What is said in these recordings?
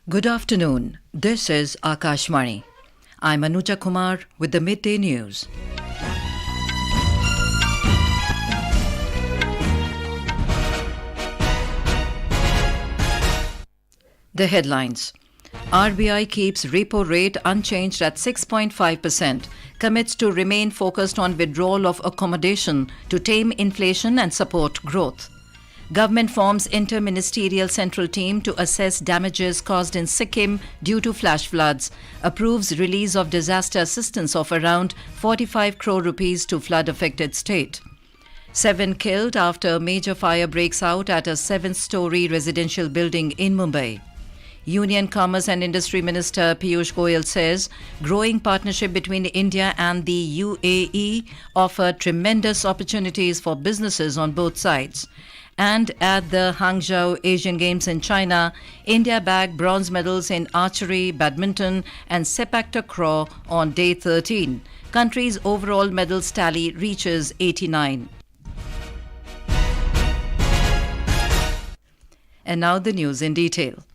Good afternoon. This is Akashvani. I'm Anuja Kumar with the midday news. The headlines. RBI keeps repo rate unchanged at 6.5%, commits to remain focused on withdrawal of accommodation to tame inflation and support growth. Government forms Inter-Ministerial Central Team to assess damages caused in Sikkim due to flash floods, approves release of disaster assistance of around 45 crore rupees to flood-affected state. 7 killed after major fire breaks out at a 7-storey residential building in Mumbai. Union Commerce and Industry Minister Piyush Goyal says growing partnership between India and the UAE offer tremendous opportunities for businesses on both sides. And at the Hangzhou Asian Games in China, India bagged bronze medals in Archery, Badminton and Sepaktakraw on day 13. Country's overall medals tally reaches 89. And now the news in detail.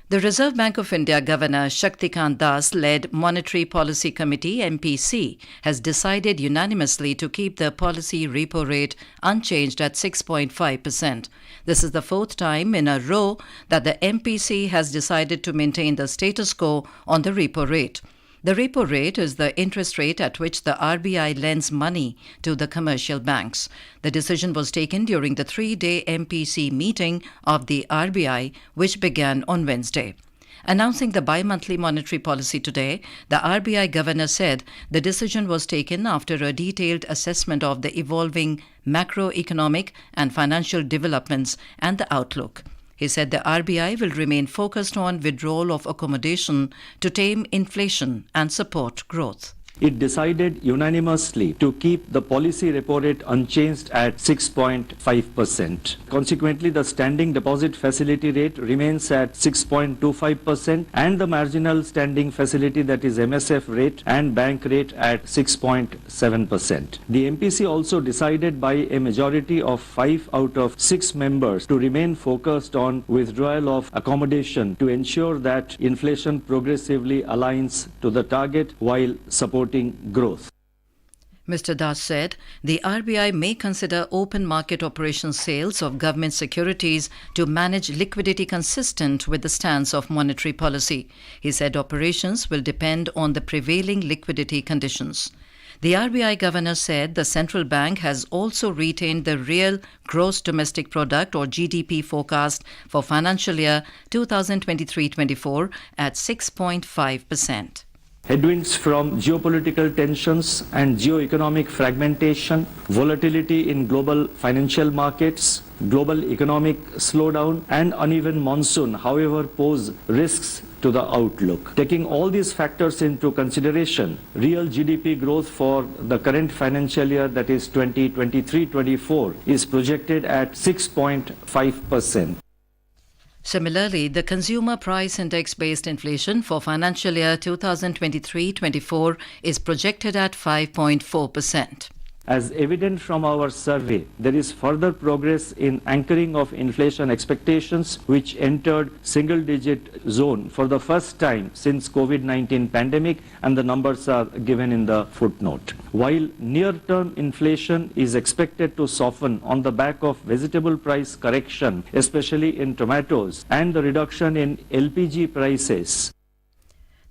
The Reserve Bank of India Governor Shaktikant Das-led Monetary Policy Committee (MPC) has decided unanimously to keep the policy repo rate unchanged at 6.5%. This is the fourth time in a row that the MPC has decided to maintain the status quo on the repo rate. The repo rate is the interest rate at which the RBI lends money to the commercial banks. The decision was taken during the 3-day MPC meeting of the RBI, which began on Wednesday. Announcing the bi-monthly monetary policy today, the RBI governor said the decision was taken after a detailed assessment of the evolving macroeconomic and financial developments and the outlook. He said the RBI will remain focused on withdrawal of accommodation to tame inflation and support growth. It decided unanimously to keep the policy repo rate unchanged at 6.5%. Consequently, the standing deposit facility rate remains at 6.25% and the marginal standing facility, that is MSF rate, and bank rate at 6.7%. The MPC also decided by a majority of 5 out of 6 members to remain focused on withdrawal of accommodation to ensure that inflation progressively aligns to the target while supporting growth. Mr. Das said the RBI may consider open market operation sales of government securities to manage liquidity consistent with the stance of monetary policy. He said operations will depend on the prevailing liquidity conditions. The RBI governor said the central bank has also retained the real gross domestic product or GDP forecast for financial year 2023-24 at 6.5%. Headwinds from geopolitical tensions and geoeconomic fragmentation, volatility in global financial markets, global economic slowdown and uneven monsoon, however, pose risks to the outlook. Taking all these factors into consideration, real GDP growth for the current financial year, that is 2023-24, is projected at 6.5%. Similarly, the Consumer Price Index-based inflation for financial year 2023-24 is projected at 5.4%. As evident from our survey, there is further progress in anchoring of inflation expectations, which entered single-digit zone for the first time since COVID-19 pandemic, and the numbers are given in the footnote. While near-term inflation is expected to soften on the back of vegetable price correction, especially in tomatoes, and the reduction in LPG prices,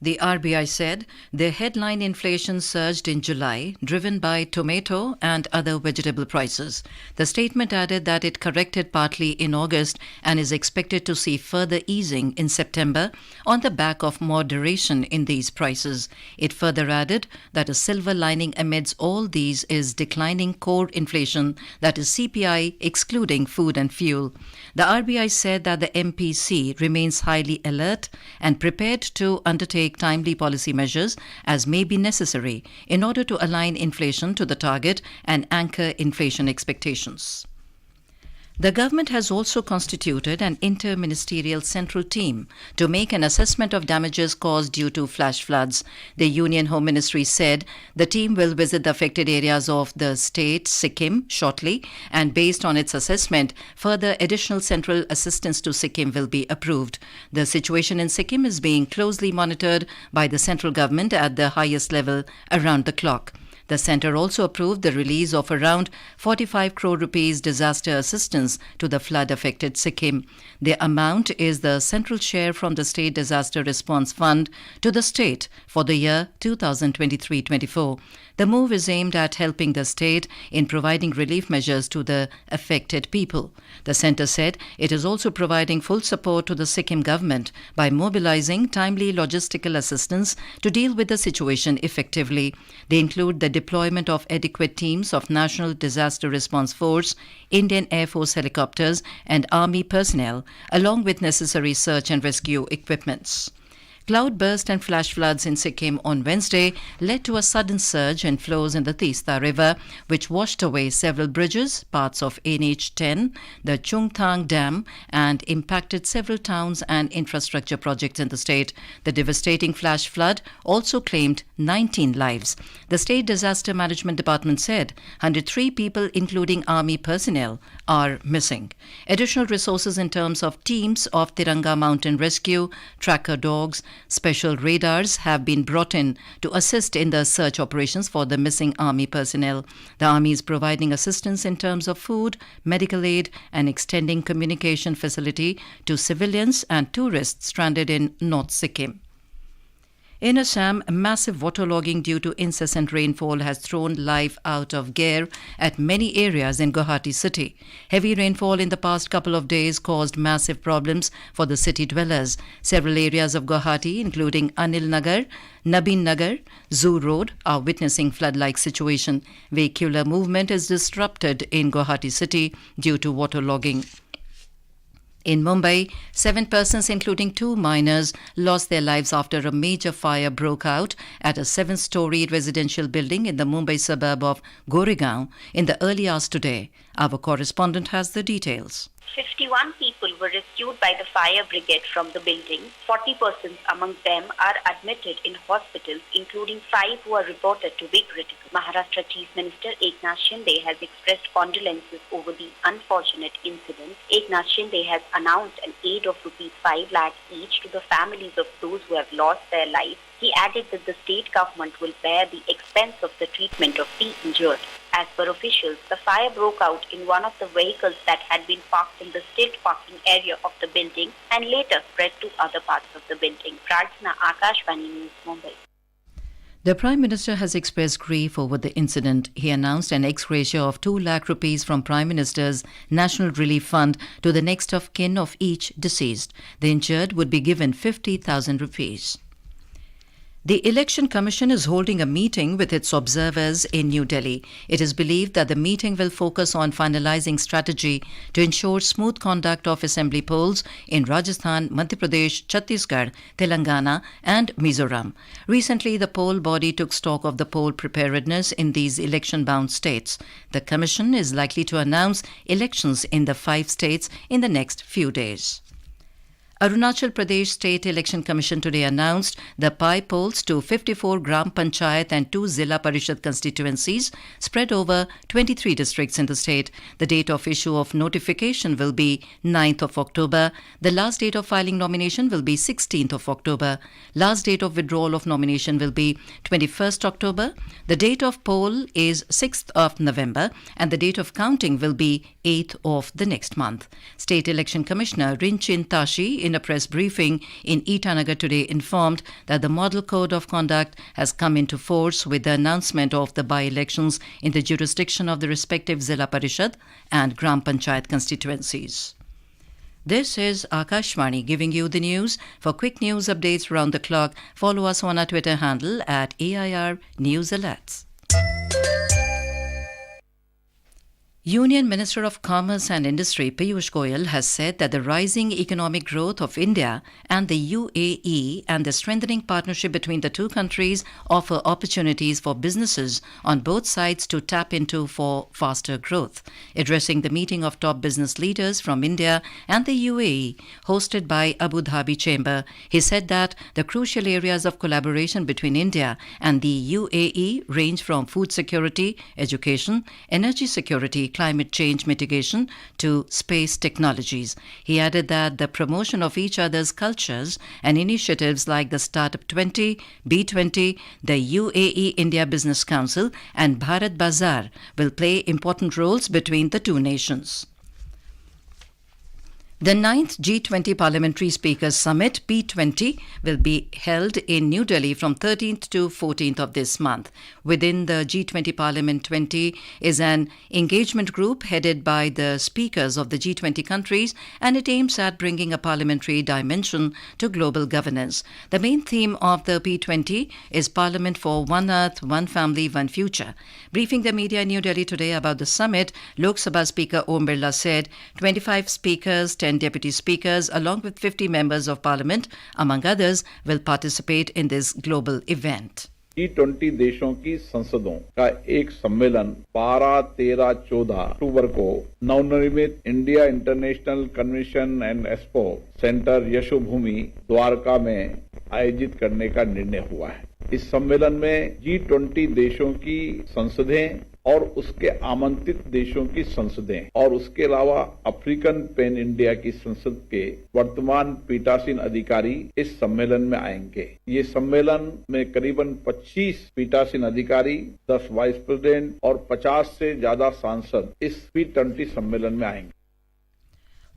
the RBI said the headline inflation surged in July, driven by tomato and other vegetable prices. The statement added that it corrected partly in August and is expected to see further easing in September on the back of moderation in these prices. It further added that a silver lining amidst all these is declining core inflation, that is CPI excluding food and fuel. The RBI said that the MPC remains highly alert and prepared to undertake timely policy measures as may be necessary in order to align inflation to the target and anchor inflation expectations. The government has also constituted an Inter-Ministerial Central Team to make an assessment of damages caused due to flash floods. The Union Home Ministry said the team will visit the affected areas of the state, Sikkim, shortly, and based on its assessment, further additional central assistance to Sikkim will be approved. The situation in Sikkim is being closely monitored by the central government at the highest level around the clock. The centre also approved the release of around 45 crore rupees disaster assistance to the flood-affected Sikkim. The amount is the central share from the State Disaster Response Fund to the state for the year 2023-24. The move is aimed at helping the state in providing relief measures to the affected people. The centre said it is also providing full support to the Sikkim government by mobilizing timely logistical assistance to deal with the situation effectively. They include the deployment of adequate teams of National Disaster Response Force, Indian Air Force helicopters and Army personnel, along with necessary search and rescue equipments. Cloudburst and flash floods in Sikkim on Wednesday led to a sudden surge in flows in the Teesta River, which washed away several bridges, parts of NH10, the Chungthang Dam, and impacted several towns and infrastructure projects in the state. The devastating flash flood also claimed 19 lives. The State Disaster Management Department said 103 people, including Army personnel, are missing. Additional resources in terms of teams of Tiranga Mountain Rescue, tracker dogs, special radars have been brought in to assist in the search operations for the missing Army personnel. The Army is providing assistance in terms of food, medical aid and extending communication facility to civilians and tourists stranded in North Sikkim. In Assam, massive waterlogging due to incessant rainfall has thrown life out of gear at many areas in Guwahati city. Heavy rainfall in the past couple of days caused massive problems for the city dwellers. Several areas of Guwahati, including Anil Nagar, Nabin Nagar, Zoo Road, are witnessing flood-like situation. Vehicular movement is disrupted in Guwahati city due to waterlogging. In Mumbai, 7 persons, including 2 minors, lost their lives after a major fire broke out at a 7-storey residential building in the Mumbai suburb of Goregaon in the early hours today. Our correspondent has the details. 51 people were rescued by the fire brigade from the building. 40 persons among them are admitted in hospitals, including 5 who are reported to be critical. Maharashtra Chief Minister Eknath Shinde has expressed condolences over the unfortunate incident. Eknath Shinde has announced an aid of ₹5 lakh each to the families of those who have lost their lives. He added that the state government will bear the expense of the treatment of the injured. As per officials, the fire broke out in one of the vehicles that had been parked in the state parking area of the building and later spread to other parts of the building. Prarthana, Akashvani News, Mumbai. The Prime Minister has expressed grief over the incident. He announced an ex-gratia of 2 lakh rupees from Prime Minister's National Relief Fund to the next of kin of each deceased. The injured would be given 50,000 rupees. The Election Commission is holding a meeting with its observers in New Delhi. It is believed that the meeting will focus on finalizing strategy to ensure smooth conduct of assembly polls in Rajasthan, Madhya Pradesh, Chhattisgarh, Telangana and Mizoram. Recently, the poll body took stock of the poll preparedness in these election-bound states. The Commission is likely to announce elections in the 5 states in the next few days. Arunachal Pradesh State Election Commission today announced the PI polls to 54 Gram Panchayat and 2 Zilla Parishad constituencies spread over 23 districts in the state. The date of issue of notification will be 9th of October. The last date of filing nomination will be 16th of October. Last date of withdrawal of nomination will be 21st October. The date of poll is 6th of November and the date of counting will be 8th of the next month. State Election Commissioner Rinchin Tashi in a press briefing in Itanagar today informed that the Model Code of Conduct has come into force with the announcement of the by-elections in the jurisdiction of the respective Zilla Parishad and Gram Panchayat constituencies. This is Akashvani giving you the news. For quick news updates round the clock, follow us on our Twitter handle at AIR News Alerts. Union Minister of Commerce and Industry Piyush Goyal has said that the rising economic growth of India and the UAE and the strengthening partnership between the two countries offer opportunities for businesses on both sides to tap into for faster growth. Addressing the meeting of top business leaders from India and the UAE hosted by Abu Dhabi Chamber, he said that the crucial areas of collaboration between India and the UAE range from food security, education, energy security, climate change mitigation to space technologies. He added that the promotion of each other's cultures and initiatives like the Startup 20, B20, the UAE India Business Council and Bharat Bazaar will play important roles between the two nations. The 9th G20 Parliamentary Speakers Summit, P20, will be held in New Delhi from 13th to 14th of this month. Within the G20 Parliament 20 is an engagement group headed by the speakers of the G20 countries, and it aims at bringing a parliamentary dimension to global governance. The main theme of the P20 is Parliament for One Earth, One Family, One Future. Briefing the media in New Delhi today about the summit, Lok Sabha Speaker Om Birla said 25 speakers, 10 deputy speakers, along with 50 members of parliament, among others, will participate in this global event. G20 देशों की संसदों का एक सम्मेलन 12, 13, 14 अक्टूबर को नवनिर्मित India international convention and expo centre Yashobhoomi Dwarka में आयोजित करने का निर्णय हुआ है। इस सम्मेलन में G20 देशों की संसदें और उसके आमंत्रित देशों की संसदें और उसके अलावा अफ्रीकन पैन इंडिया की संसद के वर्तमान पीठासीन अधिकारी इस सम्मेलन में आएंगे। ये सम्मेलन में करीबन 25 पीठासीन अधिकारी, 10 वाइस प्रेसिडेंट और 50 से ज्यादा सांसद इस P20 सम्मेलन में आएंगे।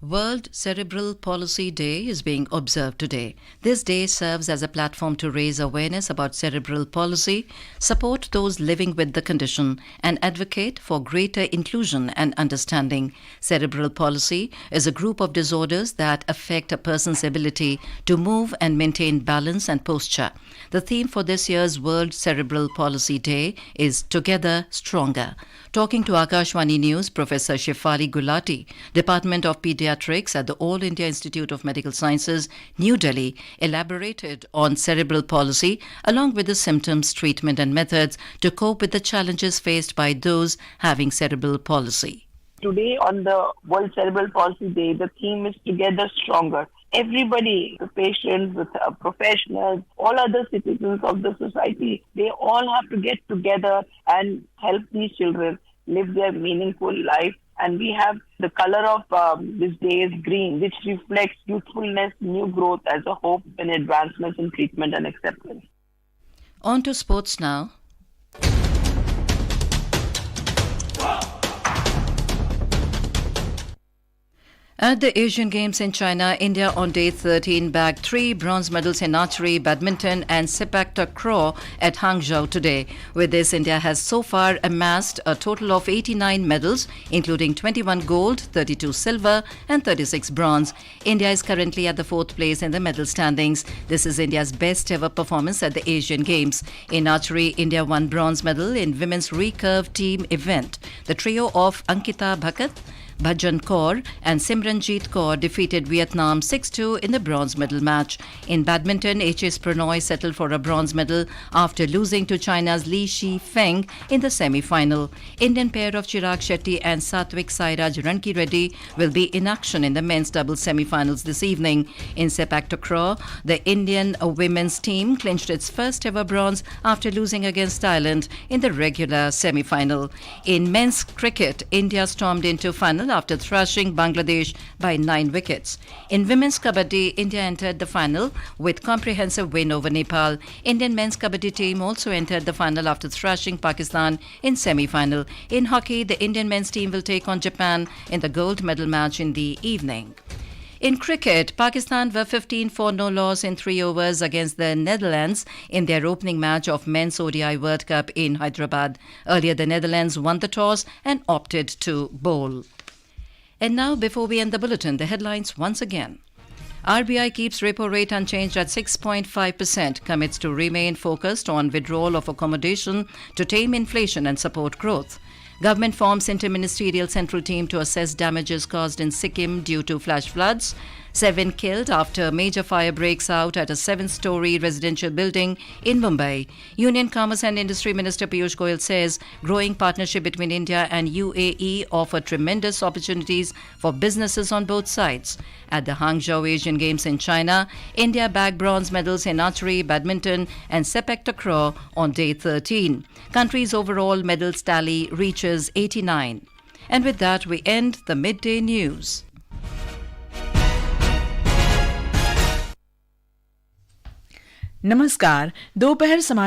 World Cerebral Palsy Day is being observed today. This day serves as a platform to raise awareness about cerebral palsy, support those living with the condition, and advocate for greater inclusion and understanding. Cerebral palsy is a group of disorders that affect a person's ability to move and maintain balance and posture. The theme for this year's World Cerebral Palsy Day is Together Stronger. Talking to Akashvani News, Professor Shefali Gulati, Department of Pediatrics at the All India Institute of Medical Sciences, New Delhi, elaborated on cerebral palsy along with the symptoms, treatment and methods to cope with the challenges faced by those having cerebral palsy. Today on the World Cerebral Palsy Day, the theme is Together Stronger. Everybody, the patients, the professionals, all other citizens of the society, they all have to get together and help these children live their meaningful life. And we have the color of this day is green, which reflects youthfulness, new growth as a hope and advancements in treatment and acceptance. On to sports now. At the Asian Games in China, India on day 13 bagged 3 bronze medals in archery, badminton and Sepaktakraw at Hangzhou today. With this, India has so far amassed a total of 89 medals, including 21 gold, 32 silver and 36 bronze. India is currently at the 4th place in the medal standings. This is India's best ever performance at the Asian Games. In archery, India won bronze medal in women's recurve team event. The trio of Ankita Bhakat, Bhajan Kaur and Simranjeet Kaur defeated Vietnam 6-2 in the bronze medal match. In badminton, H.S. Pranoy settled for a bronze medal after losing to China's Li Shifeng in the semi-final. Indian pair of Chirag Shetty and Satwik Sairaj Ranki Reddy will be in action in the men's doubles semi-finals this evening. In Sepaktakraw, the Indian women's team clinched its first ever bronze after losing against Thailand in the regular semi-final. In men's cricket, India stormed into final after thrashing Bangladesh by 9 wickets. In women's kabaddi, India entered the final with comprehensive win over Nepal. Indian men's kabaddi team also entered the final after thrashing Pakistan in semi-final. In hockey, the Indian men's team will take on Japan in the gold medal match in the evening. In cricket, Pakistan were 15 for no loss in 3 overs against the Netherlands in their opening match of Men's ODI World Cup in Hyderabad. Earlier, the Netherlands won the toss and opted to bowl. And now, before we end the bulletin, the headlines once again. RBI keeps repo rate unchanged at 6.5%, commits to remain focused on withdrawal of accommodation to tame inflation and support growth. Government forms Inter-Ministerial Central Team to assess damages caused in Sikkim due to flash floods. 7 killed after major fire breaks out at a 7-storey residential building in Mumbai. Union Commerce and Industry Minister Piyush Goyal says growing partnership between India and UAE offer tremendous opportunities for businesses on both sides. At the Hangzhou Asian Games in China, India bagged bronze medals in archery, badminton and Sepaktakraw on day 13. Country's overall medals tally reaches 89. And with that, we end the midday news. नमस्कार दोपहर समाचार